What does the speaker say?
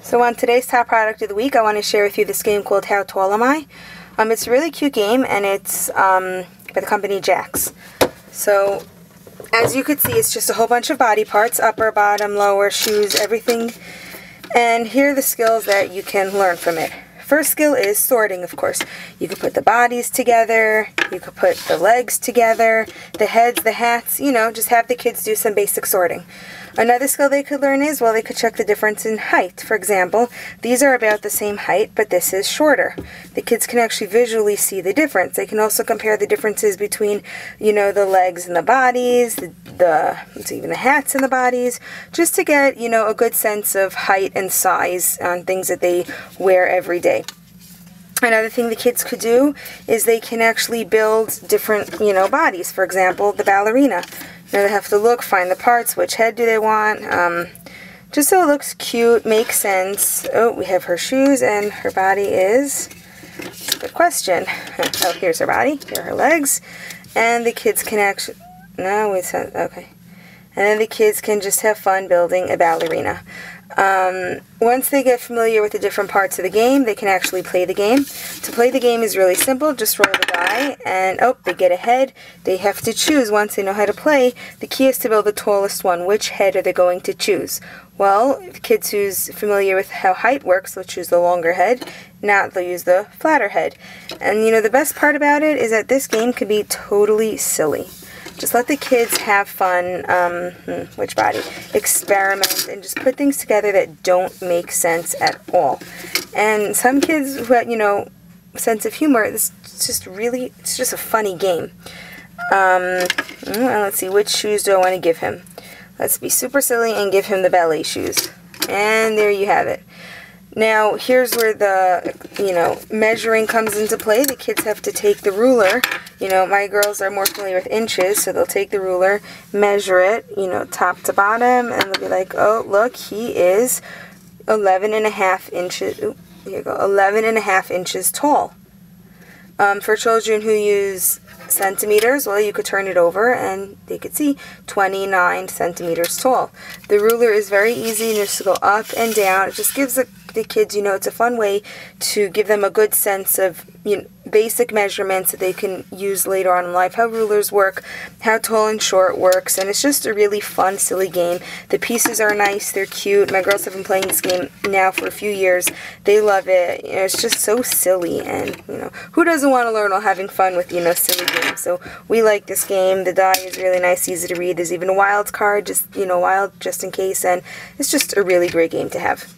So on today's top product of the week, I want to share with you this game called How Tall Am I? It's a really cute game, and it's by the company Jax. So as you could see, it's just a whole bunch of body parts, upper, bottom, lower, shoes, everything. And here are the skills that you can learn from it. First skill is sorting, of course. You could put the bodies together, you could put the legs together, the heads, the hats, just have the kids do some basic sorting. Another skill they could learn is, well, they could check the difference in height. For example, these are about the same height, but this is shorter. The kids can actually visually see the difference. They can also compare the differences between, the legs and the bodies, even the hats and the bodies, just to get, a good sense of height and size on things that they wear every day. Another thing the kids could do is they can actually build different, bodies. For example, the ballerina. They have to look, find the parts, which head do they want, just so it looks cute, makes sense. Oh, we have her shoes, and her body is, good question. Oh, here's her body, here are her legs, and the kids can actually, okay. And then the kids can just have fun building a ballerina. Once they get familiar with the different parts of the game, they can actually play the game. To play the game is really simple. Just roll the die, and they get a head. They have to choose once they know how to play. The key is to build the tallest one. Which head are they going to choose? Well, if kids who's familiar with how height works, they'll choose the longer head. Not, they'll use the flatter head. And the best part about it is that this game can be totally silly. Just let the kids have fun, which body, experiment, and just put things together that don't make sense at all. And some kids who have, sense of humor, it's just a funny game. Let's see, which shoes do I want to give him? Let's be super silly and give him the ballet shoes. And there you have it. Now, here's where the, measuring comes into play. The kids have to take the ruler. My girls are more familiar with inches, so they'll take the ruler, measure it, top to bottom, and they'll be like, oh, look, he is 11.5 inches, here you go, 11.5 inches tall. For children who use centimeters, well, you could turn it over and they could see 29 centimeters tall. The ruler is very easy just to go up and down. It just gives the kids, it's a fun way to give them a good sense of, basic measurements that they can use later on in life, how rulers work, how tall and short works, and it's just a really fun, silly game. The pieces are nice, they're cute. My girls have been playing this game now for a few years. They love it. It's just so silly, and, who doesn't want to learn while having fun with, silly games? So we like this game. The die is really nice, easy to read. There's even a wild card, just in case, and it's just a really great game to have.